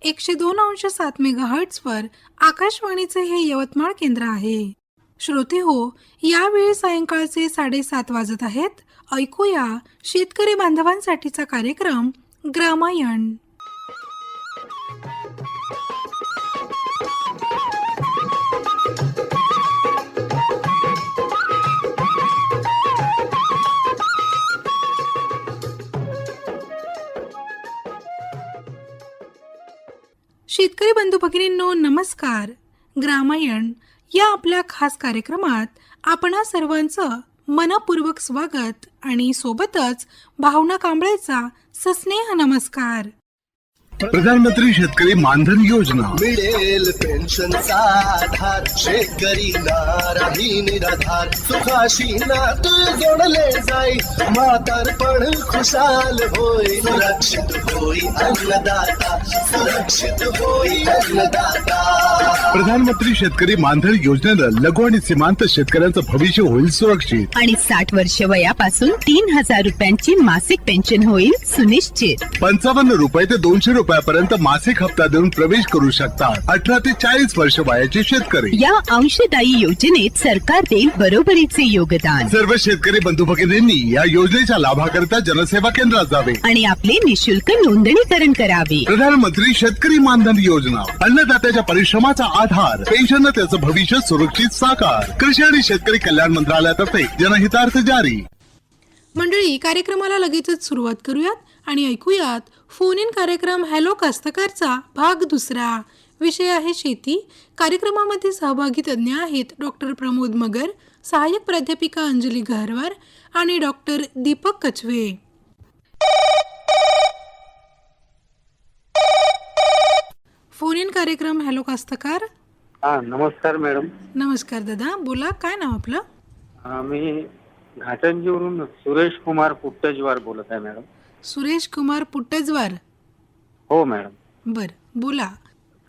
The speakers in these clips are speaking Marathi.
102.7 मेगाहर्ट्झवर आकाशवाणीचे हे यवतमाळ केंद्र आहे. श्रोते हो, यावेळी सायंकाळचे 7:30 वाजत आहेत. ऐकूया शेतकरी बांधवांसाठीचा कार्यक्रम ग्रामायण. शेतकरी बंधू भगिनींनो, नमस्कार. ग्रामायण या आपल्या खास कार्यक्रमात आपणा सर्वांचं मनपूर्वक स्वागत आणि सोबतच भावना कांबळेचा सस्नेह नमस्कार. प्रधानमंत्री शेतकरी मानधन योजना मिळेल पेन्शनचा आधार, शेतकरी नाराही निराधार, सुखाशी नात जोडले जाई, म्हातारपण खुशाल होई, सुरक्षित होई अन्नदाता, सुरक्षित होई अन्नदाता. प्रधानमंत्री शेतकरी मानधन योजनेनं लघु आणि सीमांत शेतकऱ्यांचं भविष्य होईल सुरक्षित. आणि 60 वर्ष वयापासून 3,000 रुपयांची मासिक पेन्शन होईल सुनिश्चित. 55 रुपये ते 200 रुपयापर्यंत मासिक हप्ता देऊन प्रवेश करू शकतात 18 ते 40 वर्ष वयाचे शेतकरी. या अंशदायी योजनेत सरकार देईल बरोबरीचे योगदान. सर्व शेतकरी बंधू भगिनींनी या योजनेच्या लाभाकरिता जनसेवा केंद्रात जावे आणि आपले निशुल्क नोंदणीकरण करावे. प्रधानमंत्री शेतकरी मानधन योजना, अन्नदात्याच्या परिश्रमाचा आधार, पेन्शननं त्याचं भविष्य सुरक्षित साकार. कृषी आणि शेतकरी कल्याण मंत्रालयातर्फे जनहितार्थ जारी. मंडळी, कार्यक्रमाला लगेचच सुरुवात करूयात आणि ऐकूयात फोन इन कार्यक्रम हॅलो कास्तकारचा भाग दुसरा. विषय आहे शेती. कार्यक्रमामध्ये सहभागी तज्ज्ञ आहेत डॉक्टर प्रमोद मगर, सहाय्यक प्राध्यापिका अंजली गहरवार आणि doctor Deepak Kachwe. Phone in कार्यक्रम हॅलो कास्तकार. नमस्कार मॅडम. नमस्कार दादा, बोला. काय नाव आपलं? मी घाटंजीवरून सुरेश कुमार पुट्टजवार बोलत आहे मॅडम. सुरेश कुमार पुट्टजवार. हो मॅडम. बर, बोला.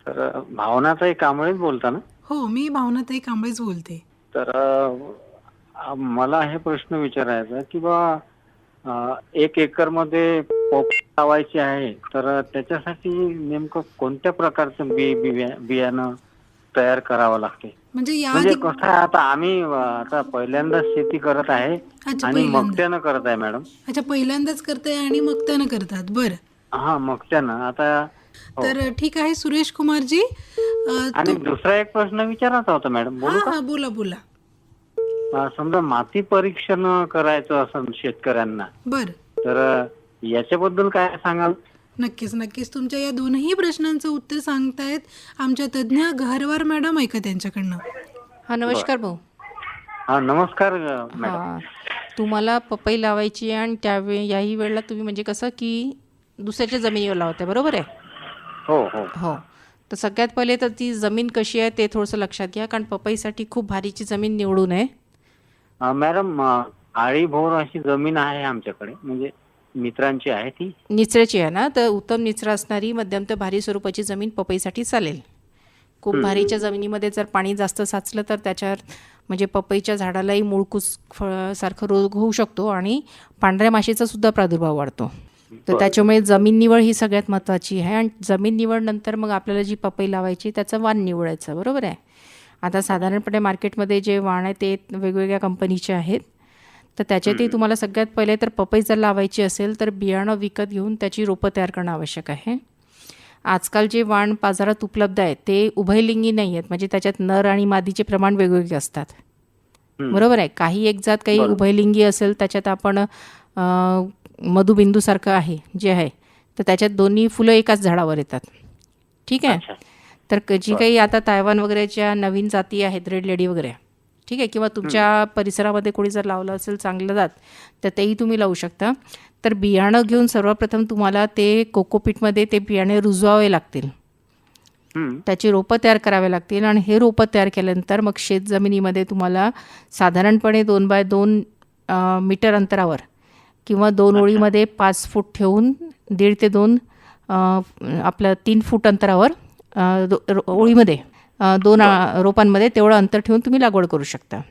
तर भावनाताई कांबळेच बोलता ना? हो, मी भावनाताई कांबळेच बोलते. तर मला हे प्रश्न विचारायचा की बा 1 एकर मध्ये पोपटी लावायची आहे, तर त्याच्यासाठी नेमकं कोणत्या प्रकारचं बियाणं तयार करावं लागते? म्हणजे कसं आहे, आता आम्ही आता पहिल्यांदाच शेती करत आहे आणि मक्त्यानं करत आहे मॅडम. अच्छा, पहिल्यांदाच करताय आणि मक्त्यानं करतात. बर. हा, मक्त्यानं. आता तर ठीक आहे सुरेश कुमारजी. आणि दुसरा एक प्रश्न विचारायचा होता मॅडम. बोलू का? बोला बोला. समजा माती परीक्षण करायचं असेल शेतकऱ्यांना, बर, तर याच्याबद्दल काय सांगाल? नक्कीच नक्कीच. तुमच्या या दोनही प्रश्नांचं उत्तर सांगतायत आमच्या तज्ज्ञ गहरवार मॅडम. ऐका त्यांच्याकडनं. हा, नमस्कार भाऊ. हा, नमस्कार मॅडम. तुम्हाला पपई लावायची आहे आणि त्यावेळी याही वेळेला तुम्ही म्हणजे कसं की दुसऱ्याच्या जमिनीवर लावताय, बरोबर आहे? हो हो हो. तर सगळ्यात पहिले तर ती जमीन कशी आहे ते थोडंसं लक्षात घ्या, कारण पपईसाठी खूप भारीची जमीन निवडू नये. मॅडम, आळीभोर अशी जमीन आहे आमच्याकडे, म्हणजे मित्रांची आहे. ती निचऱ्याची आहे ना? तर उत्तम निचरा असणारी मध्यम ते भारी स्वरूपाची जमीन पपईसाठी चालेल. खूप भारीच्या जमिनीमध्ये जर पाणी जास्त साचलं तर त्याच्यावर म्हणजे पपईच्या झाडालाही मुळकूस सारखं रोग होऊ शकतो आणि पांढऱ्या माशीचा सुद्धा प्रादुर्भाव वाढतो. तर त्याच्यामुळे जमीन निवड ही सगळ्यात महत्त्वाची आहे. आणि जमीन निवड नंतर मग आपल्याला जी पपई लावायची त्याचं वाण निवडायचं, बरोबर आहे? आता साधारणपणे मार्केटमध्ये जे वाण आहे ते वेगवेगळ्या कंपनीचे आहेत. तर त्याच्यातही तुम्हाला सगळ्यात पहिले तर पपई जर लावायची असेल तर बियाणं विकत घेऊन त्याची रोपं तयार करणं आवश्यक आहे. आजकाल जे वाण बाजारात उपलब्ध आहेत ते उभयलिंगी नाही आहेत, म्हणजे त्याच्यात नर आणि मादीचे प्रमाण वेगवेगळे असतात, बरोबर आहे? काही एक जात काही उभयलिंगी असेल, त्याच्यात आपण मधुबिंदूसारखं आहे जे आहे, तर त्याच्यात दोन्ही फुलं एकाच झाडावर येतात. ठीक आहे. तर जी काही आता तायवान वगैरेच्या नवीन जाती आहेत, रेड लेडी वगैरे, ठीक आहे, किंवा तुमच्या परिसरामध्ये कोणी जर लावलं असेल चांगलं जात तर तेही तुम्ही लावू शकता. तर बियाणं घेऊन सर्वप्रथम तुम्हाला ते कोकोपीटमध्ये ते बियाणे रुजवावे लागतील, त्याची रोपं तयार करावे लागतील. आणि हे रोपं तयार केल्यानंतर मग शेत जमिनीमध्ये तुम्हाला साधारणपणे 2 बाय 2 मीटर अंतरावर किंवा 2 ओळीमध्ये 5 फूट ठेवून 1.5 ते 2 आपलं 3 फूट अंतरावर ओळीमध्ये 2 रोपांमध्ये तेवढं अंतर ठेवून तुम्ही लागवड करू शकता.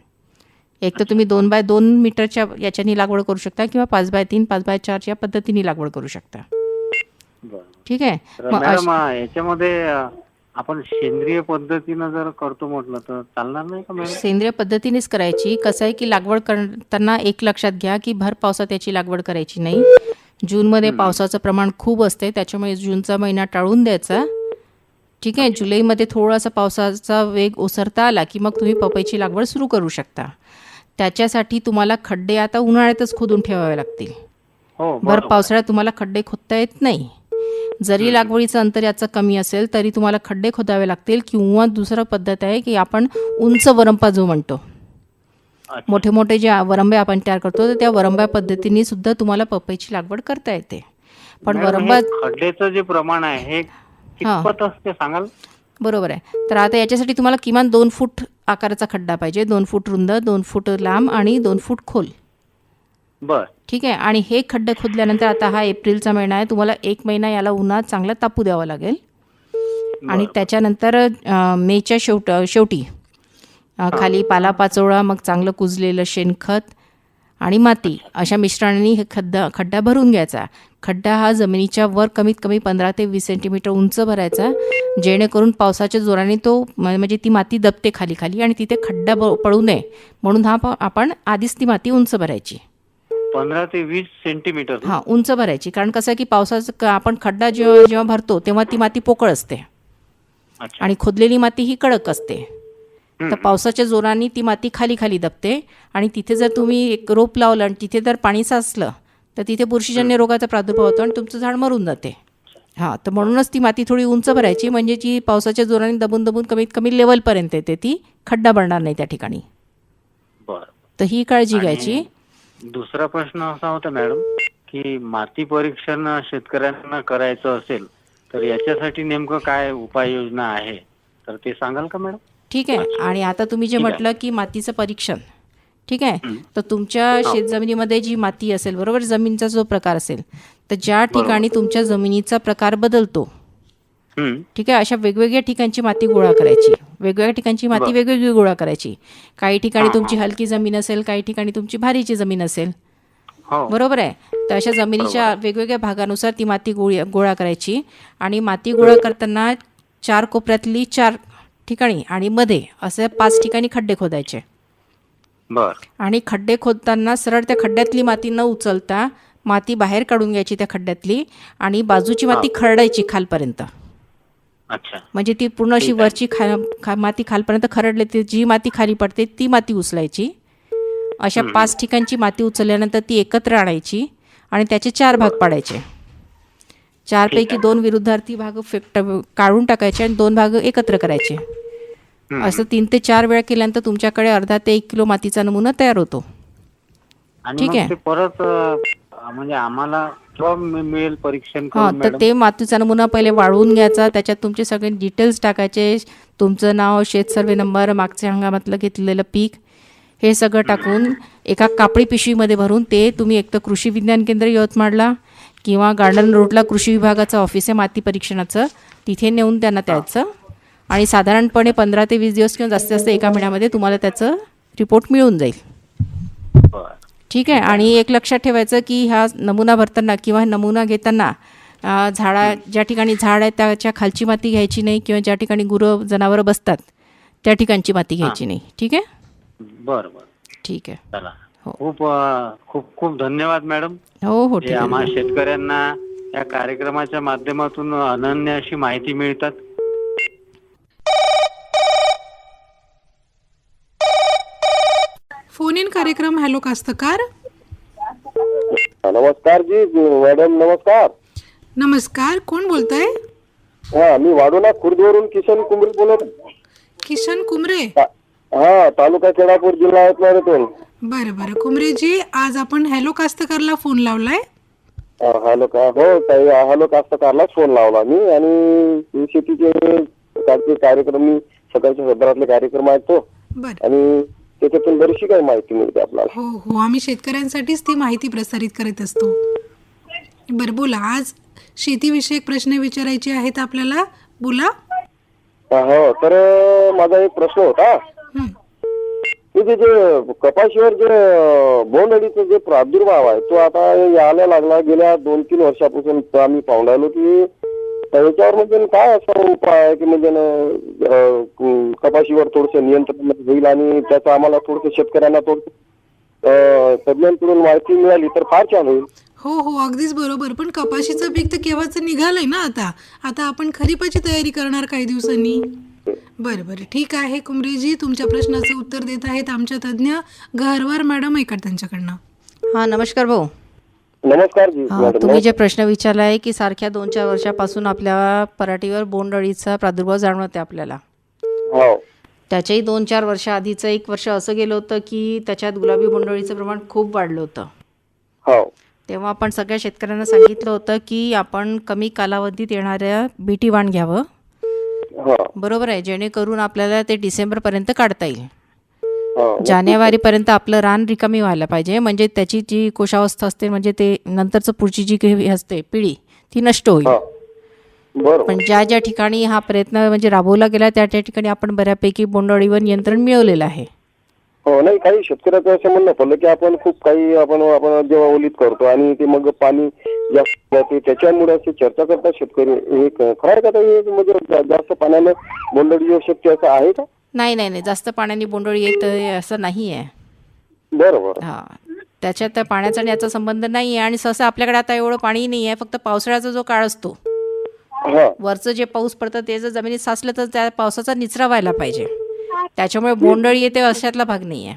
एक तर तुम्ही 2 बाय 2 मीटरच्या याच्यानी लागवड करू शकता किंवा 5 बाय 3, 5 बाय 4 या पद्धतीने लागवड करू शकता. ठीक आहे. तर मग मॅडम याच्यामध्ये आपण सेंद्रिय पद्धतीनं जर करतो म्हटलं तर चालणार नाही का मॅडम? सेंद्रिय पद्धतीनेच करायची. कसं आहे की लागवड करताना एक लक्षात घ्या की भर पावसात याची लागवड करायची नाही. जूनमध्ये पावसाचं प्रमाण खूप असते, त्याच्यामुळे जूनचा महिना टाळून द्यायचा. ठीक आहे. जुलैमध्ये थोडासा पावसाचा वेग ओसरता आला की मग तुम्ही पपईची लागवड सुरू करू शकता. त्याच्यासाठी तुम्हाला खड्डे आता उन्हाळ्यातच खोदून ठेवावे लागतील. हो भर बरोबर. पावसाळ्यात तुम्हाला खड्डे खोदता येत नाही. जरी लागवडीचं अंतर याचं कमी असेल तरी तुम्हाला खड्डे खोदावे लागतील, किंवा दुसरं पद्धत आहे की आपण उंच वरंपा जो म्हणतो, अच्छा. मोठे मोठे जे वरंबे आपण तयार करतो, तर त्या वरंब्या पद्धतीने सुद्धा तुम्हाला पपईची लागवड करता येते. पण मॅडम, वरंबा हे खड्ड्याचं जे प्रमाण आहे हे कितपत असते सांगाल? बरोबर आहे. तर आता याच्यासाठी तुम्हाला किमान 2 फूट आकाराचा खड्डा पाहिजे. 2 फूट रुंद, 2 फूट लांब आणि 2 फूट खोल. बर. ठीक आहे. आणि हे खड्डे खोदल्यानंतर आता हा एप्रिलचा महिना आहे, तुम्हाला 1 महिना याला उन्हात चांगला तापू द्यावा लागेल. आणि त्याच्यानंतर मेच्या शेवटी खाली पालापाचोळा, मग चांगलं कुजलेलं शेणखत आणि माती अशा मिश्रणाने हे खड्डा भरून घ्यायचा. खड्डा हा जमिनीच्या वर कमीत कमी 15 ते 20 सेंटीमीटर उंच भरायचा, जेणेकरून पावसाच्या जोराने तो म्हणजे ती माती दबते खाली खाली आणि तिथे खड्डा पडू नये म्हणून आपण आधीच ती माती उंच भरायची. 15 ते 20 सेंटीमीटर. हां, उंच भरायची. कारण कसं आहे की पावसाचं आपण खड्डा जेव्हा भरतो तेव्हा ती माती पोकळ असते अच्छा. आणि खोदलेली माती ही कडक असते. तर पावसाच्या जोराने ती माती खाली खाली दबते आणि तिथे जर तुम्ही एक रोप लावलं आणि तिथे जर पाणी साचलं तर तिथे बुरशीजन्य रोगाचा प्रादुर्भाव होतो आणि तुमचं झाड मरून जाते. हां, तर म्हणूनच ती माती थोडी उंच भरायची, म्हणजे जी पावसाच्या जोराने दबून दबून कमीत कमी लेवलपर्यंत येते, ती खड्डा बनणार नाही त्या ठिकाणी. बर. तर ही काळजी घ्यायची. दुसरा प्रश्न असा होता मॅडम की माती परीक्षण शेतकऱ्यांना करायचं असेल तर याच्यासाठी नेमकं काय उपाययोजना आहे, तर ते सांगाल का मॅडम? ठीक आहे. आणि आता तुम्ही जे ठीक आहे. म्हटलं की मातीचं परीक्षण, ठीक आहे, तर तुमच्या शेतजमिनीमध्ये जी माती असेल, बरोबर, जमिनीचा जो प्रकार असेल, तर ज्या ठिकाणी तुमच्या जमिनीचा प्रकार बदलतो, ठीक आहे, अशा वेगवेगळ्या ठिकाणची माती गोळा करायची. वेगवेगळ्या ठिकाणची माती वेगवेगळी गोळा करायची. काही ठिकाणी तुमची हलकी जमीन असेल, काही ठिकाणी तुमची भारीची जमीन असेल, हो. बरोबर आहे. तर अशा जमिनीच्या वेगवेगळ्या भागानुसार ती माती गोळा करायची. आणि माती गोळा करताना 4 कोपऱ्यातली 4 ठिकाणी आणि मध्ये असे 5 ठिकाणी खड्डे खोदायचे. बर. आणि खड्डे खोदताना सरळ त्या खड्ड्यातली माती न उचलता माती बाहेर काढून घ्यायची त्या खड्ड्यातली आणि बाजूची माती खरडायची खालपर्यंत. अच्छा. म्हणजे ती पूर्ण अशी वरची माती खालपर्यंत खरडली, ती जी माती खाली पडते ती माती उचलायची. अशा 5 ठिकाणची माती उचलल्यानंतर ती एकत्र आणायची आणि त्याचे 4 भाग पाडायचे. 4 पैकी 2 विरुद्धार्थी भाग काढून टाकायचे आणि 2 भाग एकत्र करायचे. असं 3 ते 4 वेळा केल्यानंतर तुमच्याकडे अर्धा ते 1 किलो मातीचा नमुना तयार होतो. आणि ठीक मग आहे. ते परत म्हणजे आम्हाला केव्हा मिळेल परीक्षण हां, करून तर मॅडम? ते मातीचा नमुना पहिले वाळवून घ्यायचा. त्याच्यात तुमचे सगळे डिटेल्स टाकायचे, तुमचं नाव, शेत सर्वे नंबर, मागच्या हंगामातलं घेतलेलं पीक, हे सगळं टाकून एका कापडी पिशवीमध्ये भरून ते तुम्ही एक तर कृषी विज्ञान केंद्र यवतमाळला किंवा गार्डन रोडला कृषी विभागाचं ऑफिस आहे माती परीक्षणाचं, तिथे नेऊन त्यांना द्यायचं. आणि साधारणपणे 15 ते 20 दिवस किंवा जास्तीत जास्त 1 महिन्यामध्ये तुम्हाला त्याचं रिपोर्ट मिळून जाईल. बर. ठीक आहे. आणि एक लक्षात ठेवायचं की हा नमुना भरताना किंवा नमुना घेताना ज्या ठिकाणी झाड आहे त्याच्या खालची माती घ्यायची नाही, किंवा ज्या ठिकाणी गुरं जनावरं बसतात त्या ठिकाणची माती घ्यायची नाही. ठीक आहे. बर. बर. ठीक आहे. चला. हो. खूप खूप धन्यवाद मॅडम. हो, ठीक जे आहे. आम्हा शेतकऱ्यांना या कार्यक्रमाच्या माध्यमातून अनन्य अशी माहिती मिळतात. फोन इन कार्यक्रम हॅलो कास्तकार. नमस्कार जी मॅडम, नमस्कार. नमस्कार, कोण बोलताय? हा, मी वाडोला खुर्दवरून किशन कुंबरे बोलत. किशन कुमरे. हा, तालुका केळापूर, जिल्हा यवतमाळतून. बरं बरं कुमरेजी, आज आपण हॅलो कास्तकारला फोन लावलाय. हॅलो का? हो ताई, हॅलो कास्तकारलाच फोन लावला मी. आणि शेतीचे कालचे कार्यक्रम, मी सकाळच्या सदरातले कार्यक्रम ऐकतो बरं. आणि त्याच्यातून बरीचशी काही माहिती मिळते आपल्याला. हो हो, आम्ही शेतकऱ्यांसाठीच ती माहिती प्रसारित करत असतो. बरं बोला, आज शेतीविषयक प्रश्न विचारायचे आहेत आपल्याला, बोला. हो, तर माझा एक प्रश्न होता. हं. जे कपाशीवर जे बोंडअळीचा जे प्रादुर्भाव आहे तो आता यायला लागला. गेल्या 2-3 वर्षापासून आम्ही पाहून राहिलो की तर याच्यावर म्हणजे काय असा उपाय आहे की म्हणजे कपाशीवर थोडस नियंत्रण होईल आणि त्याचा आम्हाला थोडस शेतकऱ्यांना थोडस तज्ञांकडून माहिती मिळाली तर फार छान होईल. हो हो अगदीच बरोबर. पण कपाशीचं पीक तर केव्हाचं निघालंय ना आता. आता आपण खरीपाची तयारी करणार काही दिवसांनी. बरं बरं ठीक आहे कुमरेजी, तुमच्या प्रश्नाचं उत्तर देत आहेत आमच्या तज्ज्ञ गहरवार मॅडम. ऐका त्यांच्याकडनं. हां नमस्कार भाऊ. नमस्कार जी हां मॅडम. तुम्ही जे प्रश्न विचारला आहे की सारख्या 2-4 वर्षापासून आपल्या पराठीवर बोंडअळीचा प्रादुर्भाव जाणवत आहे आपल्याला. हो त्याच्याही 2-4 वर्ष आधीचं 1 वर्ष असं गेलं होतं की त्याच्यात गुलाबी बोंडअळीचं प्रमाण खूप वाढलं होतं. हो तेव्हा आपण सगळ्या शेतकऱ्यांना सांगितलं होतं की आपण कमी कालावधीत येणाऱ्या बीटी वाण घ्यावं. हो बरोबर आहे, जेणेकरून आपल्याला ते डिसेंबरपर्यंत काढता येईल. हो जानेवारीपर्यंत आपलं रान रिकामी व्हायला पाहिजे, म्हणजे त्याची जी कोशावस्था असते म्हणजे ते नंतरचं पुढची जी काही असते पिढी ती नष्ट होईल. हो बरोबर. पण ज्या ज्या ठिकाणी हा प्रयत्न म्हणजे राबवला गेला त्या त्या ठिकाणी आपण बऱ्यापैकी बोंडअळीवर नियंत्रण मिळवलेलं आहे. हो नाही काही शेतकऱ्याचं असं म्हणणं पडलं की आपण खूप काही आपण जेव्हा ओलीत करतो आणि ते मग पाणी जास्त जाते त्याच्यामुळे अशी चर्चा करतात शेतकरी. हे खरं का ते म्हणजे जास्त पाण्यानं बोंडअळी येऊ शकते असं आहे का? नाही नाही नाही, जास्त पाण्याने बोंडअळी येत असं नाही आहे. बरोबर. हां, त्याच्यात त्या पाण्याचा आणि याचा संबंध नाही आहे. आणि सहसा आपल्याकडे आता एवढं पाणी नाही आहे, फक्त पावसाळ्याचा जो काळ असतो हा वरचं जे पाऊस पडतं ते जर जमिनीत साचलं तर त्या पावसाचा निचरा व्हायला पाहिजे. त्याच्यामुळे बोंडअळी येते अशातला भाग नाही आहे.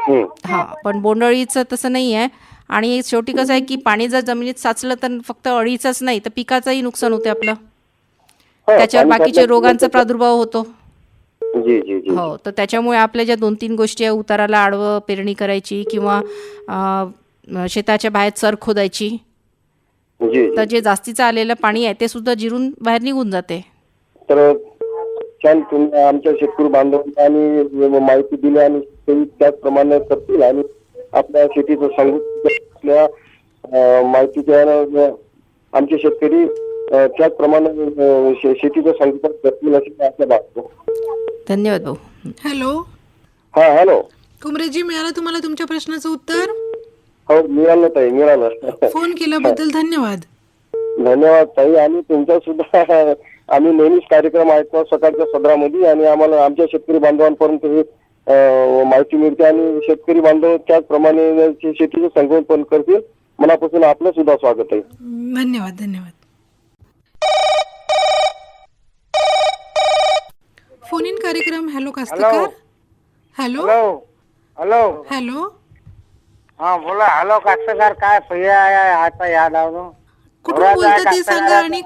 हम्म. हां, पण बोंडअळीचं तसं नाही आहे. आणि शेवटी कसं आहे की पाणी जर जमिनीत साचलं तर फक्त अळीचंच नाही तर पिकाचंही नुकसान होते आपलं. हा, त्याच्यावर पाणी बाकीचे साचलं- रोगांचा प्रादुर्भाव होतो. जी जी जी हो, तर त्याच्यामुळे आपल्या ज्या 2-3 गोष्टी आहे, उताराला आडवं पेरणी करायची किंवा शेताच्या बाहेर चर खोदायची, जी तर जे जास्तीचं आलेलं पाणी आहे ते सुद्धा जिरून बाहेर निघून जाते. तर छान तुम्ही आमच्या शेतकरी बांधवांना आणि माहिती दिली आणि शेतकरी त्याचप्रमाणे करतील आणि आपल्या शेतीचं संगोपन असल्या माहितीच्या आमचे शेतकरी त्याचप्रमाणे शेतीचं संगोपन करतील अशी मी आशा बाळगतो. धन्यवाद भाऊ. हॅलो हा हॅलो. कुमरेजी, मिळालं तुम्हाला तुमच्या प्रश्नाचं उत्तर? हो मिळालं ताई मिळालं. फोन केल्याबद्दल धन्यवाद. धन्यवाद ताई. आणि तुमचा सुद्धा आम्ही नेहमीच कार्यक्रम ऐकतो सकाळच्या सदरामध्ये आणि आम्हाला आमच्या शेतकरी बांधवांपर्यंत हे माहिती मिळते आणि शेतकरी बांधव त्याचप्रमाणे शेतीचं संगोपन करतील. मनापासून आपलं सुद्धा स्वागत आहे. धन्यवाद धन्यवाद. फोन इन कार्यक्रम हॅलो कास्तकार. Hello hello. हॅलो हा बोला. हॅलो कास्तकार. काय भैया आता याद आलो. कुठून बोलता ते सांगा आणि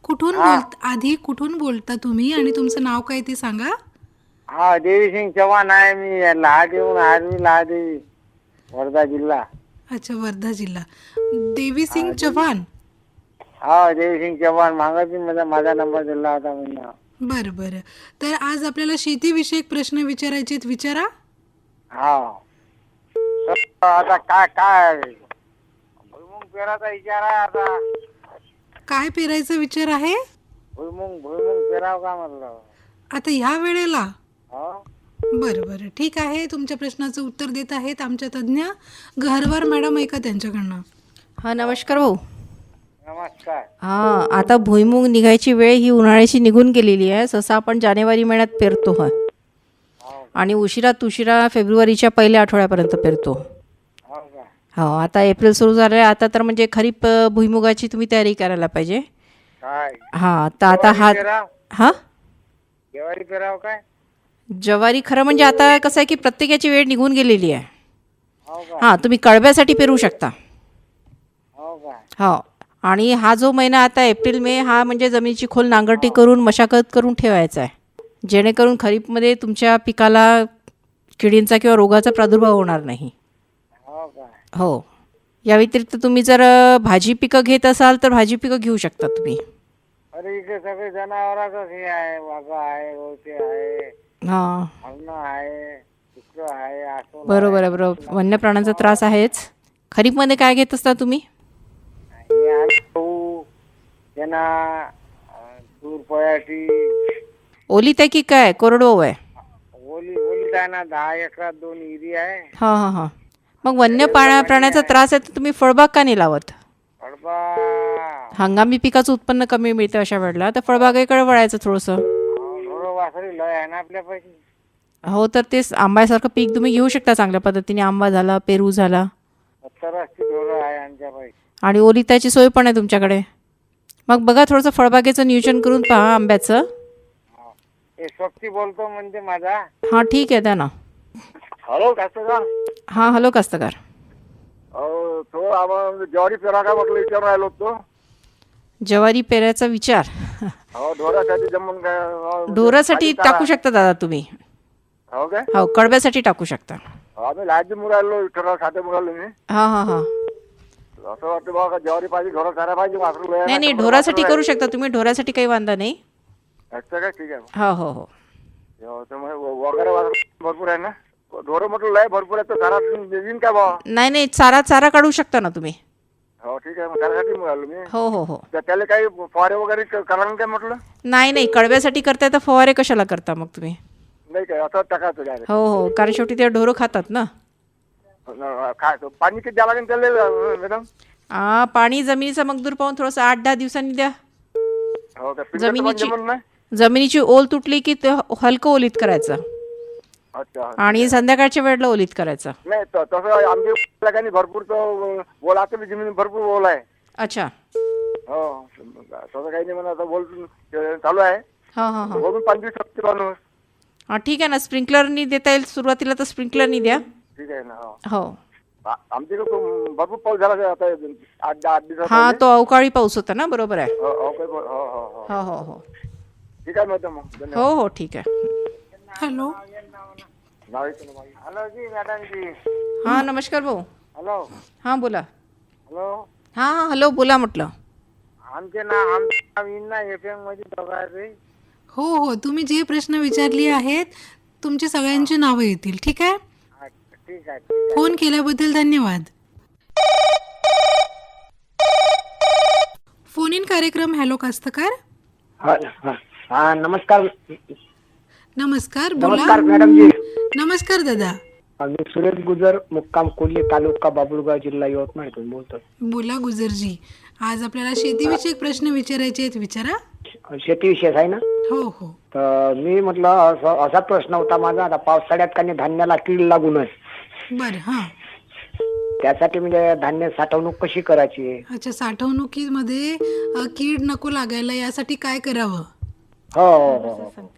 कुठून आधी कुठून बोलता तुम्ही आणि तुमचं नाव काय ते सांगा. हा देवीसिंग चव्हाण आहे मी. लहादेवून आर्मी लहादेवी, वर्धा जिल्हा. अच्छा, वर्धा जिल्हा. देवीसिंग चव्हाण. हा देवीसिंग चव्हाण. मागाशी माझा नंबर दिला होता मी. बरं बरं. तर आज आपल्याला शेतीविषयक प्रश्न विचारायचे आहेत, विचारा. हा आता काय भुईमुंग पेराचा विचार आहे आता. काय पेरायचा विचार आहे भुईमुंग पेराव का म्हटलं आता ह्या वेळेला? हो. बरं बरं ठीक आहे. तुमच्या प्रश्नाचं उत्तर देत आहेत आमच्या तज्ज्ञ गहरवार मॅडम. ऐका त्यांच्याकडनं. हां नमस्कार भाऊ. नमस्कार. हां, आता भुईमुग निघायची वेळ ही उन्हाळ्याची निघून गेलेली आहे. सहसा आपण जानेवारी महिन्यात पेरतो हा, आणि उशिरात उशिरा फेब्रुवारीच्या पहिल्या आठवड्यापर्यंत पेरतो. हो का. हो, आता एप्रिल सुरू झालं आहे. आता तर म्हणजे खरीप भुईमुगाची तुम्ही तयारी करायला पाहिजे. काय हां, तर आता हा हां ज्वारी पेराव काय. ज्वारी खरं म्हणजे आता कसं आहे की प्रत्येकाची वेळ निघून गेलेली आहे. हो का. हां, तुम्ही कळब्यासाठी पेरू शकता. हो का. हो, आणि हा जो महिना आता एप्रिल मे हा म्हणजे जमिनीची खोल नांगरटी करून मशागत करून ठेवायचा आहे, जेणेकरून खरीपमध्ये तुमच्या पिकाला किडींचा किंवा रोगाचा प्रादुर्भाव होणार नाही. हो का. हो, या व्यतिरिक्त तुम्ही जर भाजी पिकं घेत असाल तर भाजी पिकं घेऊ शकता तुम्ही. अरे इकडे सगळे जनावरांच हे आहे. वाघ आहे, गवते आहे, हां हरण आहे, कुत्र आहे, अस्वल बरोबर आहे, बरोबर. वन्य प्राण्यांचा त्रास आहेच. खरीपमध्ये काय घेत असता तुम्ही? हे आहे. गहू, चना, तूर, पयाटी. ओलीत आहे की काय कोरडवाहू आहे? ओली आहे ना. 10 एकरात 2 इरी आहे. हां हां हां. मग वन्य प्राण्याचा त्रास आहे तर तुम्ही फळबाग का नाही लावत? फळबाग हंगामी पिकाचं उत्पन्न कमी मिळतं अशा वेळेला, तर फळबागेकडे वळायचं थोडंसं. थोडं वासरी लय आहे ना आपल्यापैकी. हो, तर तेच आंब्यासारखं पीक तुम्ही घेऊ शकता चांगल्या पद्धतीने. आंबा झाला, पेरू झाला, 70-80 ढोरं आहे आमच्यापैकी. आणि ओलिताची सोय पण आहे तुमच्याकडे. मग बघा, थोडंसं फळबागेचं नियोजन करून पहा आंब्याचं. हे सोबती बोलतो म्हणजे माझा. हां, ठीक आहे, द्या ना. हॅलो कास्तकार. हां, हॅलो कास्तकार. तो आम्हाला ज्वारी पेरा का म्हटलं विचारून राहिलो तो. ज्वारी पेरायचा विचार हो, ढोरासाठी जमून काय ढोरासाठी टाकू शकता दादा तुम्ही. हो काय? हो, कडब्यासाठी टाकू शकता. आम्ही लाजी मुरायलो विठ्ठलराव खाते मुरायलो मी. हां हां हां. असं वाटतं बघा ज्वारी पाहिजे, ढोरा चारा पाहिजे, वासरू लय. नाही, ढोरासाठी करू शकता तुम्ही. ढोरासाठी काही वांदा नाही. अच्छा काय? ठीक आहे. हो हो हो. त्यामुळे वगैरे वासरू भरपूर आहे ना. ढोरं म्हटलं लय भरपूर आहे, तर चारा येईन का बा? नाही, चारा काढू शकता ना तुम्ही. हो ठीक आहे, मग त्यासाठी मुरायलो मी. हो हो हो. त्याला काही फवारे वगैरे करायला काय म्हटलं? नाही, कडब्यासाठी करताय तर फवारे कशाला करता मग तुम्ही? नाही काय, असं टाकायचं डायरेक्ट. हो हो, कारण शेवटी ते ढोरं खातात ना. पाणी किती द्यावं लागेल त्याला मॅडम? पाणी जमिनीचा मगदूर पाहून थोडंसं 8-10 दिवसांनी द्या. हो का? जमिनीची ओल तुटली की ते हलकं ओलीत करायचं. अच्छा. आणि संध्याकाळच्या वेळेला ओलीत करायचं. नाही तसं आमच्या भरपूर ओल आता जमीन भरपूर ओल आहे. अच्छा. हो, तसं काही नाही म्हणा, आता ओल चालू आहे. हां हां हां. वरून 5 दिवस माणूस. हां, ठीक आहे ना. स्प्रिंकलरनी देता येईल सुरुवातीला, तर स्प्रिंकलरनी द्या. ठीक आहे ना. हो. आमच्याकडे भरपूर पाऊस झाला आता 8-10 दिवसात. हां, तो अवकाळी पाऊस होता ना, बरोबर आहे. हो हो हो हो हो. ठीक आहे मॅडम, मग हो हो, ठीक आहे. हॅलो. हॅलो जी मॅडम जी. हां, नमस्कार भाऊ. हॅलो. हां, बोला. हॅलो. हां, हॅलो, बोला म्हटलं. आमचे नाव ना FM मध्ये बघायचे. हो हो, तुम्ही जे प्रश्न विचारले आहेत तुमची सगळ्यांची नावं येतील. ठीक आहे. ठीक आहे. फोन केल्याबद्दल धन्यवाद. फोन इन कार्यक्रम हॅलो कास्तकार. हा नमस्कार. नमस्कार, बोला. नमस्कार मॅडम जी. नमस्कार दादा. मी सुरेश गुजर, मुक्काम कोल्हे, तालुका बाबुळगाव, जिल्हा यवतमाळ इथून बोलतो. बोला गुजरजी. आज आपल्याला शेतीविषयक प्रश्न विचारायचे आहेत, विचारा. शेतीविषयी आहे ना? हो हो. तर मी म्हटलं असा प्रश्न होता माझा. आता पावसाळ्यात काही धान्याला कीड लागू नये, बर. हां, त्यासाठी म्हणजे धान्य साठवणूक कशी करायची? अच्छा. साठवणुकीमध्ये कीड नको लागायला यासाठी काय करावं? हो हो हो.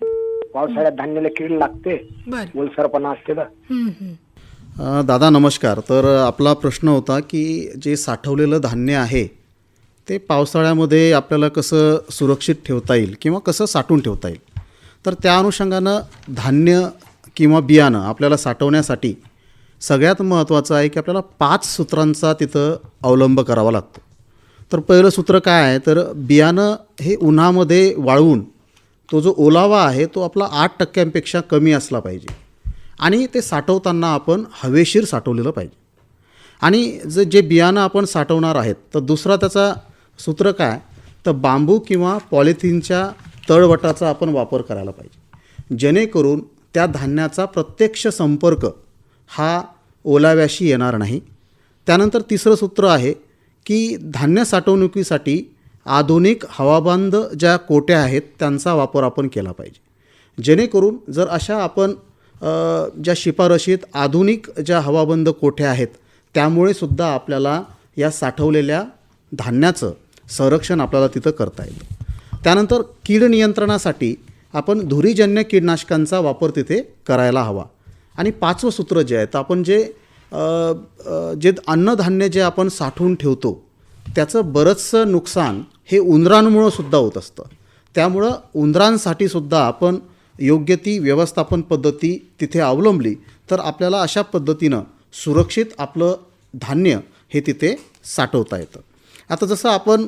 पावसाळ्यात धान्याला कीड लागते, बर. ओलसरपणा असते तर. दादा नमस्कार. तर आपला प्रश्न होता की जे साठवलेलं धान्य आहे ते पावसाळ्यामध्ये आपल्याला कसं सुरक्षित ठेवता येईल किंवा कसं साठवून ठेवता येईल. तर त्या अनुषंगानं धान्य किंवा बियाणं आपल्याला साठवण्यासाठी सगळ्यात महत्त्वाचं आहे की आपल्याला 5 सूत्रांचा तिथं अवलंब करावा लागतो. तर पहिलं सूत्र काय आहे, तर बियाणं हे उन्हामध्ये वाळवून तो जो ओलावा आहे तो आपला 8% कमी असला पाहिजे, आणि ते साठवताना आपण हवेशीर साठवलेलं पाहिजे. आणि जे बियाणं आपण साठवणार आहेत, तर दुसरा त्याचा सूत्र काय, तर बांबू किंवा पॉलिथिनच्या तळवटाचा आपण वापर करायला पाहिजे, जेणेकरून त्या धान्याचा प्रत्यक्ष संपर्क हा ओलाव्याशी येणार नाही. त्यानंतर तिसरं सूत्र आहे की धान्य साठवणुकीसाठी आधुनिक हवाबंद ज्या कोट्या आहेत त्यांचा वापर आपण केला पाहिजे, जेणेकरून जर अशा आपण ज्या शिफारशीत आधुनिक ज्या हवाबंद कोठ्या आहेत त्यामुळे सुद्धा आपल्याला या साठवलेल्या धान्याचं संरक्षण आपल्याला तिथं करता येतं. त्यानंतर कीड नियंत्रणासाठी आपण धुरीजन्य कीटकनाशकांचा वापर तिथे करायला हवा. आणि 5वं सूत्र जे आहे, तर आपण जे अन्नधान्य जे आपण साठवून ठेवतो त्याचं बरंचसं नुकसान हे उंदरांमुळं सुद्धा होत असतं. त्यामुळं उंदरांसाठी सुद्धा आपण योग्य ती व्यवस्थापन पद्धती तिथे अवलंबली तर आपल्याला अशा पद्धतीनं सुरक्षित आपलं धान्य हे तिथे साठवता येतं. आता जसं आपण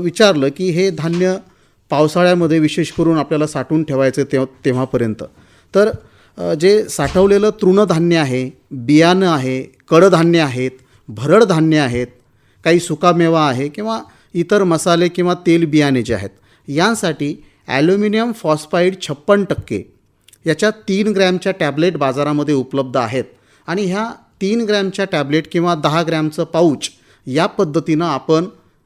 विचारलं की हे धान्य पावसाळ्यामध्ये विशेष करून आपल्याला साठवून ठेवायचं तेव्हापर्यंत, तर जे साठवलेलं तृणधान्य आहे, बियाणं आहे, कडधान्य आहेत, भरड धान्य आहेत, काही सुकामेवा आहे किंवा इतर मसाले किंवा तेल बियाणे जे आहेत, यांसाठी ॲल्युमिनियम फॉस्फाईड 56% याच्या 3 ग्रॅमच्या टॅबलेट बाजारामध्ये उपलब्ध आहेत. आणि ह्या 3 ग्रॅमच्या टॅबलेट किंवा 10 ग्रॅमचं पाऊच या पद्धतीनं आपण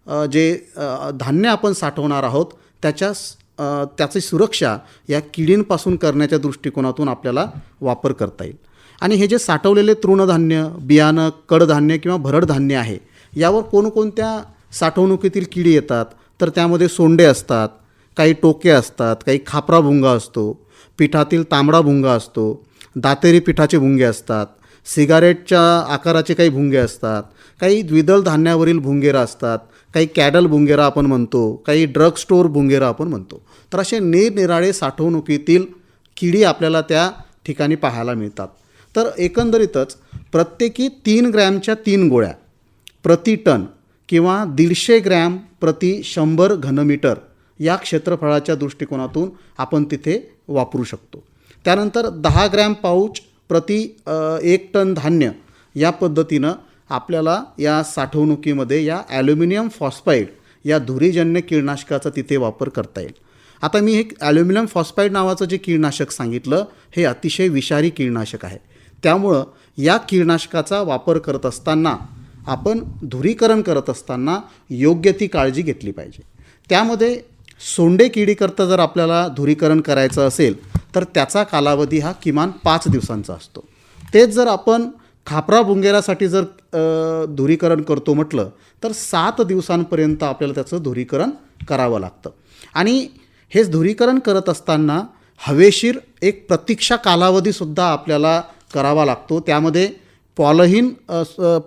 धान्य आपण साठवणार आहोत त्याची सुरक्षा या किडींपासून करण्याच्या दृष्टिकोनातून आपल्याला वापर करता येईल. आणि हे जे साठवलेले तृणधान्य, बियाणं, कडधान्य किंवा भरड धान्य आहे, यावर कोणकोणत्या साठवणुकीतील किडी येतात, तर त्यामध्ये सोंडे असतात, काही टोके असतात, काही खापरा भुंगा असतो, पिठातील तांबडा भुंगा असतो, दातेरी पिठाचे भुंगे असतात, सिगारेटच्या आकाराचे काही भुंगे असतात, काही द्विदल धान्यावरील भुंगेरा असतात, काही कॅडल भुंगेरा आपण म्हणतो, काही ड्रग स्टोअर भुंगेरा आपण म्हणतो. तर असे निरनिराळे साठवणुकीतील किडी आपल्याला त्या ठिकाणी पाहायला मिळतात. तर एकंदरीतच प्रत्येकी 3 ग्रॅमच्या 3 गोळ्या प्रति टन किंवा 150 ग्रॅम प्रति 100 घनमीटर या क्षेत्रफळाच्या दृष्टिकोनातून आपण तिथे वापरू शकतो. त्यानंतर 10 ग्रॅम पाऊच प्रति 1 टन धान्य या पद्धतीनं आपल्याला या साठवणुकीमध्ये या ॲल्युमिनियम फॉस्फाईड या धुरीजन्य कीटकनाशकाचा तिथे वापर करता येईल. आता मी हे ॲल्युमिनियम फॉस्फाईड नावाचं जे कीटकनाशक सांगितलं, हे अतिशय विषारी कीटकनाशक आहे. त्यामुळं या कीटकनाशकाचा वापर करत असताना आपण धुरीकरण करत असताना योग्य ती काळजी घेतली पाहिजे. त्यामध्ये सोंडे किडीकरता जर आपल्याला धुरीकरण करायचं असेल तर त्याचा कालावधी हा किमान 5 दिवसांचा असतो. तेच जर आपण खापरा भुंगेरासाठी जर धुरीकरण करतो म्हटलं तर 7 दिवसांपर्यंत आपल्याला त्याचं धुरीकरण करावं लागतं. आणि हेच धुरीकरण करत असताना हवेशीर एक प्रतीक्षा कालावधीसुद्धा आपल्याला करावा लागतो. त्यामध्ये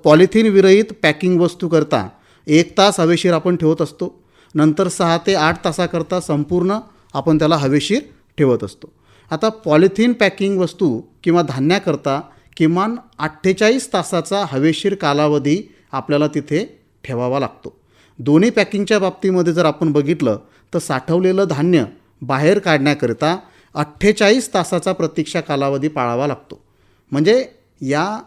पॉलिथिन विरहित पॅकिंग वस्तू करता 1 तास हवेशीर आपण ठेवत असतो. नंतर 6 ते 8 तासाकरता संपूर्ण आपण त्याला हवेशीर ठेवत असतो. आता पॉलिथिन पॅकिंग वस्तू किंवा धान्याकरता किमान 48 तासाचा हवेशीर कालावधी आपल्याला तिथे ठेवावा लागतो. दोन्ही पॅकिंगच्या बाबतीमध्ये जर आपण बघितलं तर साठवलेलं धान्य बाहेर काढण्याकरिता 48 तासाचा प्रतीक्षा कालावधी पाळावा लागतो. म्हणजे या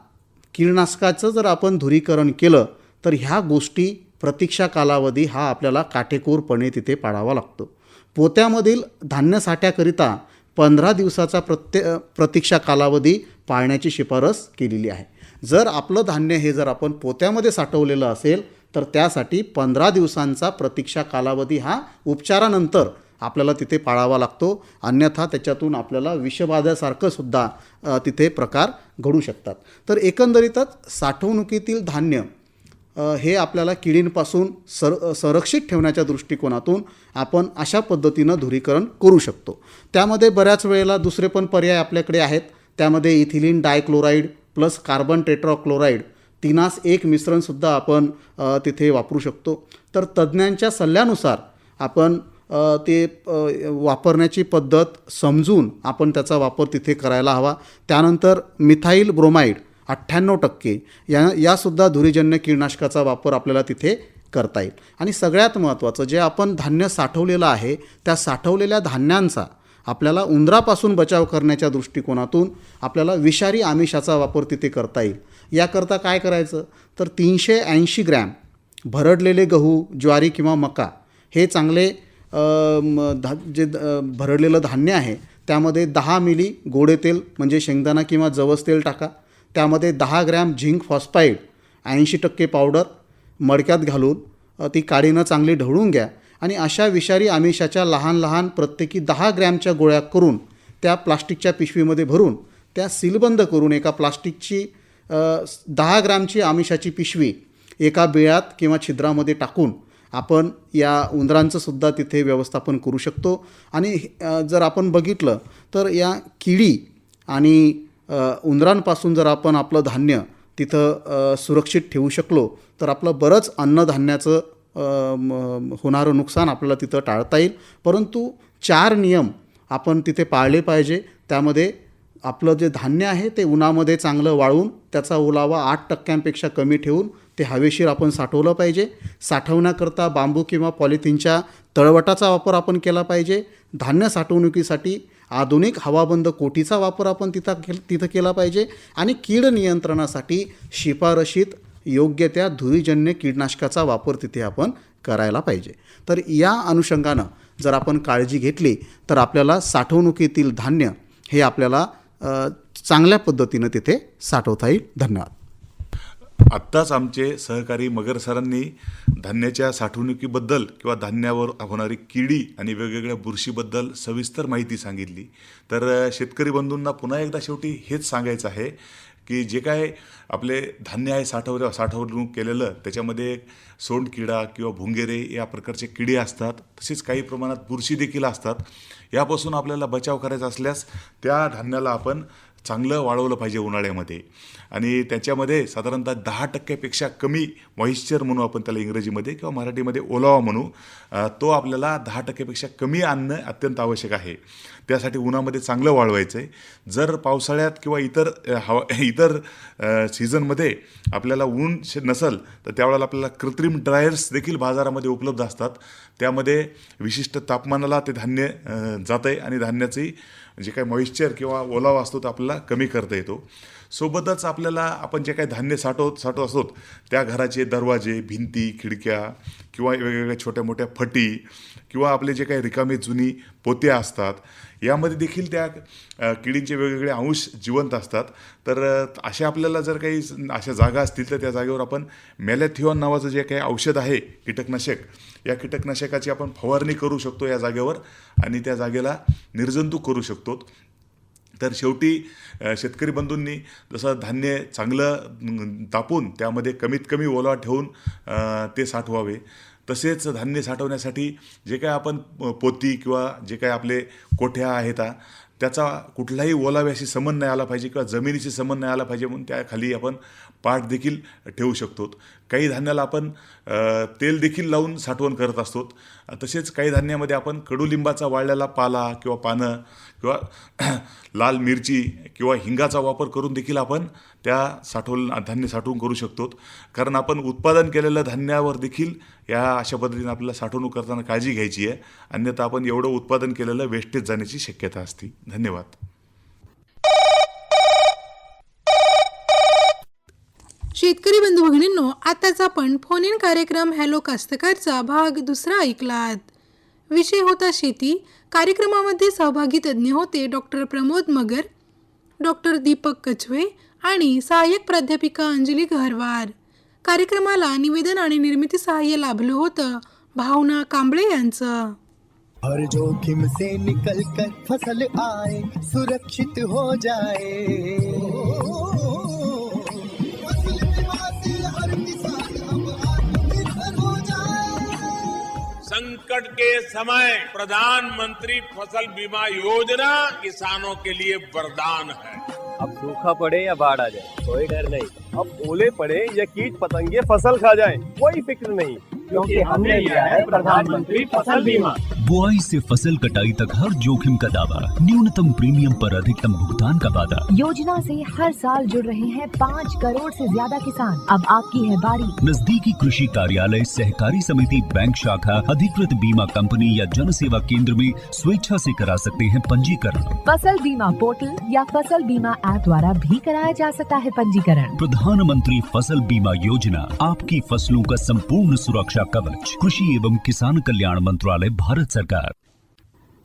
कीटकनाशकाचं जर आपण धुरीकरण केलं तर ह्या गोष्टी प्रतीक्षा कालावधी हा आपल्याला काटेकोरपणे तिथे पाळावा लागतो. पोत्यामधील धान्य साठ्याकरिता 15 दिवसाचा प्रतीक्षा कालावधी पाळण्याची शिफारस केलेली आहे. जर आपलं धान्य हे जर आपण पोत्यामध्ये साठवलेलं असेल तर त्यासाठी 15 दिवसांचा प्रतीक्षा कालावधी हा उपचारानंतर आपल्याला तिथे पाळावा लागतो. अन्यथा त्याच्यातून आपल्याला विषबाधासारखं सुद्धा तिथे प्रकार घडू शकतात. तर एकंदरीतच साठवणुकीतील धान्य हे आपल्याला किडींपासून संरक्षित ठेवण्याच्या दृष्टिकोनातून आपण अशा पद्धतीनं धुरीकरण करू शकतो. त्यामध्ये बऱ्याच वेळेला दुसरे पण पर्याय आपल्याकडे आहेत. त्यामध्ये इथिलीन डायक्लोराईड प्लस कार्बन टेट्राक्लोराईड 3:1 मिश्रणसुद्धा आपण तिथे वापरू शकतो. तर तज्ज्ञांच्या सल्ल्यानुसार आपण ते वापरण्याची पद्धत समजून आपण त्याचा वापर तिथे करायला हवा. त्यानंतर मिथाईल ब्रोमाइड 98% यासुद्धा धुरीजन्य कीटकनाशकाचा वापर आपल्याला तिथे करता येईल. आणि सगळ्यात महत्त्वाचं, जे आपण धान्य साठवलेलं आहे त्या साठवलेल्या धान्यांचा आपल्याला उंदरापासून बचाव करण्याच्या दृष्टिकोनातून आपल्याला विषारी आमिषाचा वापर तिथे करता येईल. याकरता काय करायचं तर 380 ग्रॅम भरडलेले गहू, ज्वारी किंवा मका हे चांगले भरडलेलं धान्य आहे त्यामध्ये 10 मिली गोडे तेल म्हणजे शेंगदाणा किंवा जवस तेल टाका. त्यामध्ये 10 ग्रॅम झिंक फॉस्फाईड 80% पावडर मडक्यात घालून ती काडीनं चांगली ढवळून घ्या. आणि अशा विषारी आमिषाच्या लहान लहान प्रत्येकी 10 ग्रॅमच्या गोळ्या करून त्या प्लास्टिकच्या पिशवीमध्ये भरून त्या सीलबंद करून एका प्लास्टिकची 10 ग्रॅमची आमिषाची पिशवी एका बिळात किंवा छिद्रामध्ये टाकून आपण या उंदरांचंसुद्धा तिथे व्यवस्थापन करू शकतो. आणि जर आपण बघितलं तर या किडी आणि उंदरांपासून जर आपण आपलं धान्य तिथं सुरक्षित ठेवू शकलो तर आपलं बरंच अन्नधान्याचं होणारं नुकसान आपल्याला तिथं टाळता येईल. परंतु 4 नियम आपण तिथे पाळले पाहिजे. त्यामध्ये आपलं जे धान्य आहे ते उन्हामध्ये चांगलं वाळवून त्याचा ओलावा 8% कमी ठेवून ते हवेशीर आपण साठवलं पाहिजे. साठवण्याकरता बांबू किंवा पॉलिथिनच्या तळवटाचा वापर आपण केला पाहिजे. धान्य साठवणुकीसाठी आधुनिक हवाबंद कोठीचा वापर आपण तिथं केला पाहिजे. आणि कीड नियंत्रणासाठी शिफारशीत योग्य त्या धुरीजन्य कीटकनाशकाचा वापर तिथे आपण करायला पाहिजे. तर या अनुषंगानं जर आपण काळजी घेतली तर आपल्याला साठवणुकीतील धान्य हे आपल्याला चांगल्या पद्धतीनं तिथे साठवता येईल. धन्यवाद. आत्ताच आमचे सहकारी मगर सरांनी धान्याच्या साठवणुकीबद्दल किंवा धान्यावर होणारी किडी आणि वेगवेगळ्या बुरशीबद्दल सविस्तर माहिती सांगितली. तर शेतकरी बंधूंना पुन्हा एकदा शेवटी हेच सांगायचं आहे की जे काय आपले धान्य आहे साठवणूक केलेलं त्याच्यामध्ये सोंडकिडा किंवा भुंगेरे या प्रकारचे किडे असतात, तसेच काही प्रमाणात बुरशी देखील असतात. यापासून आपल्याला बचाव करायचा असल्यास त्या धान्याला आपण चांगलं वाळवलं पाहिजे उन्हाळ्यामध्ये, आणि त्याच्यामध्ये साधारणतः 10% कमी मॉइश्चर म्हणू आपण त्याला इंग्रजीमध्ये किंवा मराठीमध्ये ओलावा म्हणू, तो आपल्याला 10% कमी आणणं अत्यंत आवश्यक आहे. त्यासाठी उन्हामध्ये चांगलं वाळवायचं आहे. जर पावसाळ्यात किंवा इतर सीझनमध्ये आपल्याला ऊन नसेल तर त्यावेळेला आपल्याला कृत्रिम ड्रायर्स देखील बाजारामध्ये उपलब्ध असतात. त्यामध्ये विशिष्ट तापमानाला ते धान्य जातं आहे आणि धान्याची जे काही मॉइश्चर किंवा ओलावा असतो तो आपल्याला कमी करता येतो. सोबतच आपल्याला आपण जे काही धान्य साठवत असतो त्या घराचे दरवाजे, भिंती, खिडक्या किंवा वेगवेगळ्या छोट्या मोठ्या फटी किंवा आपले जे काही रिकामे जुनी पोत्या असतात यामध्ये देखील त्या किडींचे वेगवेगळे अंश जिवंत असतात. तर अशा आपल्याला जर काही अशा जागा असतील तर त्या जागेवर आपण मॅलेथिओन नावाचं जे काही औषध आहे कीटकनाशक, या कीटकनाशकाची आपण फवारणी करू शकतो या जागेवर आणि त्या जागेला निर्जंतुक करू शकतो. तर शेवटी शेतकरी बंधूंनी जसं धान्य चांगलं तापून त्यामध्ये कमीत कमी ओलावा ठेवून ते साठवावे, तसेच धान्य साठवण्यासाठी जे काय आपण पोती किंवा जे काय आपले कोठ्या आहेत त्याचा कुठलाही ओलाव्याशी संबंध नाही आला पाहिजे किंवा जमिनीशी संबंध नाही आला पाहिजे म्हणून त्याखाली आपण पाट देखील ठेवू शकतो. काही धान्याला आपण तेल देखील लावून साठवण करत असतो. तसेच काही धान्यामध्ये आपण कडुलिंबाचा वाळलेला पाला किंवा पानं किंवा लाल मिरची किंवा हिंगाचा वापर करून देखील आपण त्या धान्य साठवून करू शकतो. कारण आपण उत्पादन केलेल्या धान्यावर देखील या अशा पद्धतीने आपल्याला साठवणूक करताना काळजी घ्यायची आहे, अन्यथा आपण एवढं उत्पादन केलेलं वेस्टेज जाण्याची शक्यता असते. धन्यवाद. शेतकरी बंधू भगिनींनो, आताच आपण फोन इन कार्यक्रम हॅलो कास्तकारचा भाग 2 ऐकलात. विषय होता शेती. कार्यक्रमामध्ये सहभागी तज्ज्ञ होते डॉक्टर प्रमोद मगर, डॉक्टर दीपक कछवे आणि सहाय्यक प्राध्यापिका अंजली गहरवार. कार्यक्रमाला निवेदन आणि निर्मिती सहाय्य लाभलं होतं भावना कांबळे यांचं. हर जोखिम से निकल कर फसल आए, सुरक्षित हो जाए, फसल बीमा से हर किसान अब आत्मनिर्भर हो जाए। संकट के समय प्रधानमंत्री फसल बीमा योजना किसानों के लिए वरदान है। अब सूखा पड़े या बाढ़ आ जाए कोई डर नहीं, अब ओले पड़े या कीट पतंगे फसल खा जाए कोई फिक्र नहीं, क्योंकि हमने लिया है प्रधानमंत्री फसल बीमा। बुआई से फसल कटाई तक हर जोखिम का दावा, न्यूनतम प्रीमियम पर अधिकतम भुगतान का वादा। योजना से हर साल जुड़ रहे हैं 5 करोड़ से ज्यादा किसान। अब आपकी है बारी। नजदीकी कृषि कार्यालय, सहकारी समिति, बैंक शाखा, अधिकृत बीमा कंपनी या जन सेवा केंद्र में स्वेच्छा से करा सकते हैं पंजीकरण। फसल बीमा पोर्टल या फसल बीमा ऐप द्वारा भी कराया जा सकता है पंजीकरण। प्रधानमंत्री फसल बीमा योजना, आपकी फसलों का संपूर्ण सुरक्षा कवच। कृषि एवं किसान कल्याण मंत्रालय, भारत सरकार।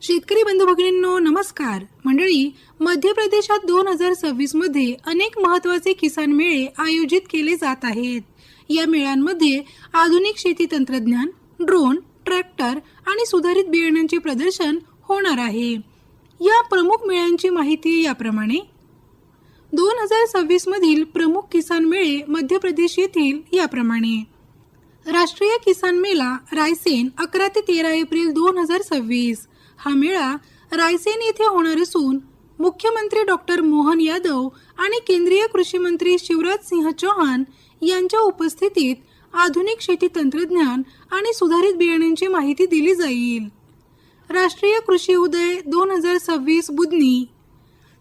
शेतकरी बंधू भगिनींनो नमस्कार. मंडळी, मध्य प्रदेशात 2026 मध्ये अनेक महत्त्वाचे किसान मेळे आयोजित केले जात आहेत. या मेळ्यांमध्ये आधुनिक शेती तंत्रज्ञान, ड्रोन, ट्रॅक्टर आणि सुधारित बियाण्यांचे प्रदर्शन होणार आहे. या प्रमुख मेळ्यांची माहिती याप्रमाणे. 2026 मधील प्रमुख किसान मेळे मध्य प्रदेश येथील याप्रमाणे. राष्ट्रीय किसान मेळा रायसेन 11 ते 13 एप्रिल 2026. हा मेळा रायसेन येथे होणार असून मुख्यमंत्री डॉक्टर मोहन यादव आणि केंद्रीय कृषी मंत्री शिवराज सिंह चौहान यांच्या उपस्थितीत आधुनिक शेती तंत्रज्ञान आणि सुधारित बियाण्यांची माहिती दिली जाईल. राष्ट्रीय कृषी उदय 2026 बुधनी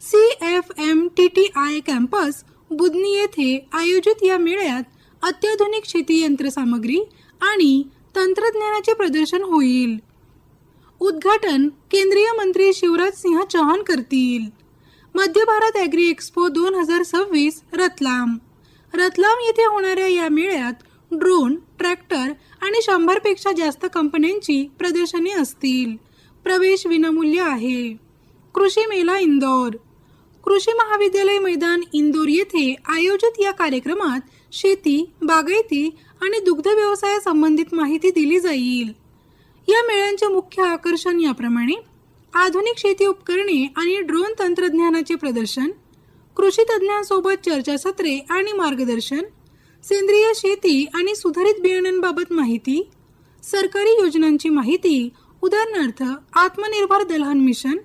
CFMTTI कॅम्पस बुधनी येथे आयोजित या मेळ्यात अत्याधुनिक शेती यंत्रसामग्री आणि तंत्रज्ञानाचे प्रदर्शन होईल. उद्घाटन केंद्रीय मंत्री शिवराज सिंह चौहान करतील. मध्य भारत ॲग्री एक्स्पो 2026 रतलाम येथे होणाऱ्या या मेळ्यात ड्रोन, ट्रॅक्टर आणि 100 पेक्षा जास्त कंपन्यांची प्रदर्शने असतील. प्रवेश विनामूल्य आहे. कृषी मेला इंदोर. कृषी महाविद्यालय मैदान इंदोर येथे आयोजित या कार्यक्रमात शेती, बागायती आणि दुग्ध व्यवसायासंबंधित माहिती दिली जाईल. या मेळ्यांचे मुख्य आकर्षण याप्रमाणे: आधुनिक शेती उपकरणे आणि ड्रोन तंत्रज्ञानाचे प्रदर्शन, कृषी तज्ज्ञांसोबत चर्चासत्रे आणि मार्गदर्शन, सेंद्रिय शेती आणि सुधारित बियाण्यांबाबत माहिती, सरकारी योजनांची माहिती, उदाहरणार्थ आत्मनिर्भर दलहन मिशन.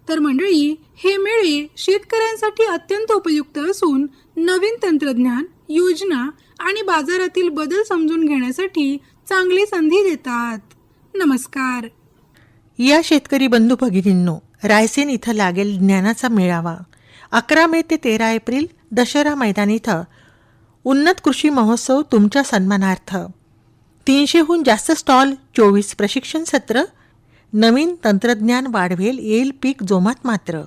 तर मंडळी, हे मेळे शेतकऱ्यांसाठी अत्यंत उपयुक्त असून नवीन तंत्रज्ञान, योजना आणि बाजारातील बदल समजून घेण्यासाठी चांगली संधी देतात. नमस्कार. या शेतकरी बंधू भगिनींनो, रायसेन इथं लागेल ज्ञानाचा मेळावा 11 मे ते 13 एप्रिल दशहरा मैदान इथं उन्नत कृषी महोत्सव तुमच्या सन्मानार्थ. 300हून जास्त स्टॉल, 24 प्रशिक्षण सत्र, नवीन तंत्रज्ञान वाढवेल, येईल पीक जोमात मात्र.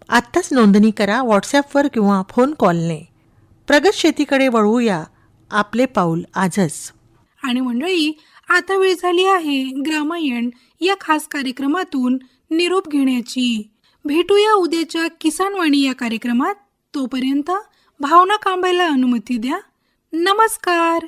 आत्ताच नोंदणी करा व्हॉट्सॲपवर किंवा फोन कॉलने. प्रगत शेतीकडे वळवूया आपले पाऊल आजच. आणि मंडळी, आता वेळ झाली आहे ग्रामायण या खास कार्यक्रमातून निरोप घेण्याची. भेटूया उद्याच्या किसान वाणी या कार्यक्रमात. तोपर्यंत भावना कांबायला अनुमती द्या. नमस्कार.